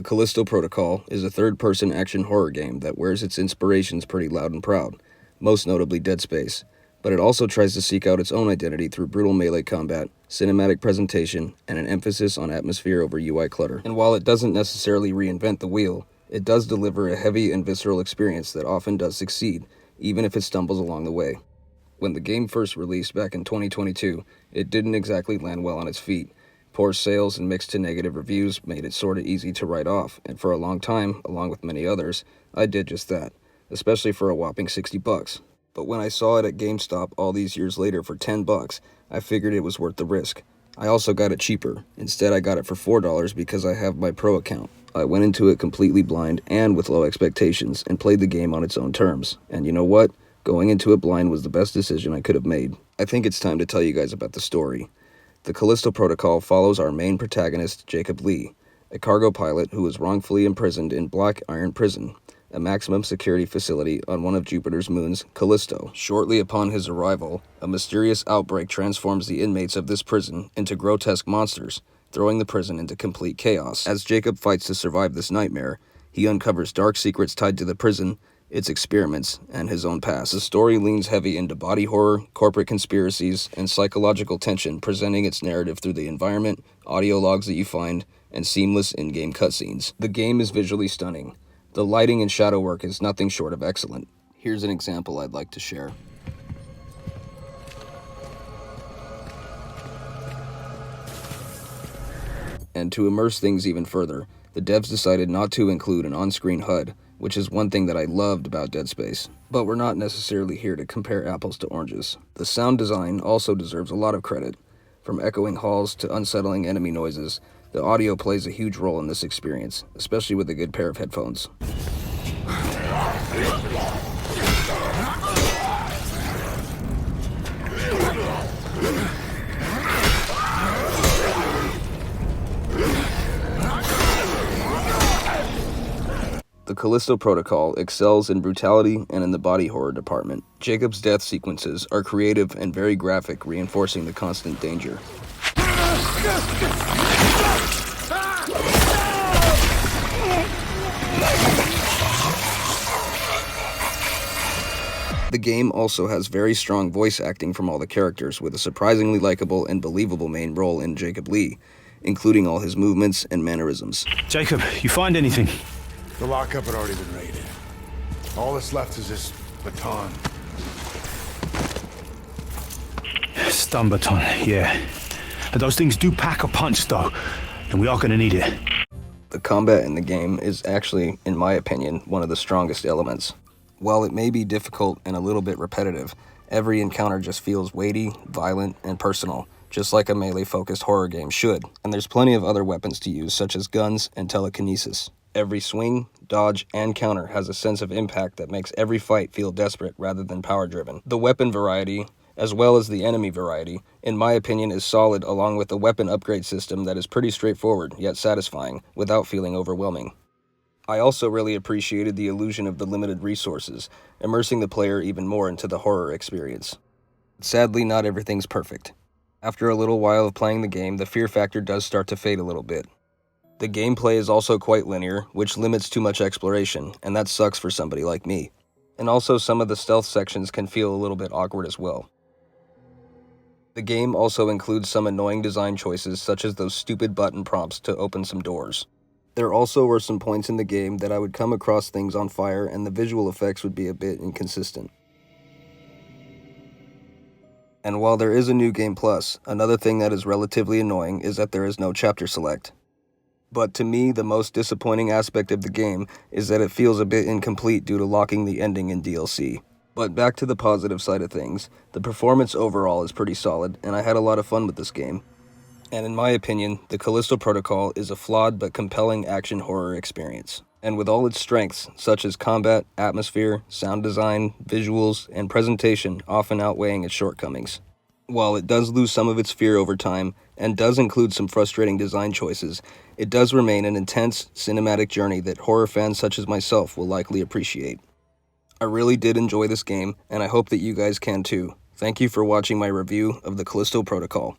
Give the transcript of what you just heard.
The Callisto Protocol is a third-person action horror game that wears its inspirations pretty loud and proud, most notably Dead Space, but it also tries to seek out its own identity through brutal melee combat, cinematic presentation, and an emphasis on atmosphere over UI clutter. And while it doesn't necessarily reinvent the wheel, it does deliver a heavy and visceral experience that often does succeed, even if it stumbles along the way. When the game first released back in 2022, it didn't exactly land well on its feet. Poor sales and mixed to negative reviews made it sorta easy to write off, and for a long time, along with many others, I did just that, especially for a whopping $60. But when I saw it at GameStop all these years later for $10, I figured it was worth the risk. I also got it cheaper. Instead, I got it for $4 because I have my Pro account. I went into it completely blind and with low expectations, and played the game on its own terms. And you know what? Going into it blind was the best decision I could have made. I think it's time to tell you guys about the story. The Callisto Protocol follows our main protagonist, Jacob Lee, a cargo pilot who was wrongfully imprisoned in Black Iron Prison, a maximum security facility on one of Jupiter's moons, Callisto. Shortly upon his arrival, a mysterious outbreak transforms the inmates of this prison into grotesque monsters, throwing the prison into complete chaos. As Jacob fights to survive this nightmare, he uncovers dark secrets tied to the prison, its experiments, and his own past. The story leans heavy into body horror, corporate conspiracies, and psychological tension, presenting its narrative through the environment, audio logs that you find, and seamless in-game cutscenes. The game is visually stunning. The lighting and shadow work is nothing short of excellent. Here's an example I'd like to share. And to immerse things even further, the devs decided not to include an on-screen HUD, which is one thing that I loved about Dead Space. But we're not necessarily here to compare apples to oranges. The sound design also deserves a lot of credit. From echoing halls to unsettling enemy noises, the audio plays a huge role in this experience, especially with a good pair of headphones. The Callisto Protocol excels in brutality and in the body horror department. Jacob's death sequences are creative and very graphic, reinforcing the constant danger. The game also has very strong voice acting from all the characters, with a surprisingly likable and believable main role in Jacob Lee, including all his movements and mannerisms. Jacob, you find anything? The lockup had already been raided. All that's left is this baton. Stun baton, yeah. Those things do pack a punch, though, and we are gonna need it. The combat in the game is actually, in my opinion, one of the strongest elements. While it may be difficult and a little bit repetitive, every encounter just feels weighty, violent, and personal, just like a melee-focused horror game should. And there's plenty of other weapons to use, such as guns and telekinesis. Every swing, dodge, and counter has a sense of impact that makes every fight feel desperate rather than power-driven. The weapon variety, as well as the enemy variety, in my opinion is solid, along with a weapon upgrade system that is pretty straightforward, yet satisfying, without feeling overwhelming. I also really appreciated the illusion of the limited resources, immersing the player even more into the horror experience. Sadly, not everything's perfect. After a little while of playing the game, the fear factor does start to fade a little bit. The gameplay is also quite linear, which limits too much exploration, and that sucks for somebody like me. And also some of the stealth sections can feel a little bit awkward as well. The game also includes some annoying design choices, such as those stupid button prompts to open some doors. There also were some points in the game that I would come across things on fire and the visual effects would be a bit inconsistent. And while there is a New Game Plus, another thing that is relatively annoying is that there is no chapter select. But to me, the most disappointing aspect of the game is that it feels a bit incomplete due to locking the ending in DLC. But back to the positive side of things, the performance overall is pretty solid, and I had a lot of fun with this game. And in my opinion, the Callisto Protocol is a flawed but compelling action horror experience. And with all its strengths, such as combat, atmosphere, sound design, visuals, and presentation often outweighing its shortcomings. While it does lose some of its fear over time, and does include some frustrating design choices, it does remain an intense, cinematic journey that horror fans such as myself will likely appreciate. I really did enjoy this game, and I hope that you guys can too. Thank you for watching my review of the Callisto Protocol.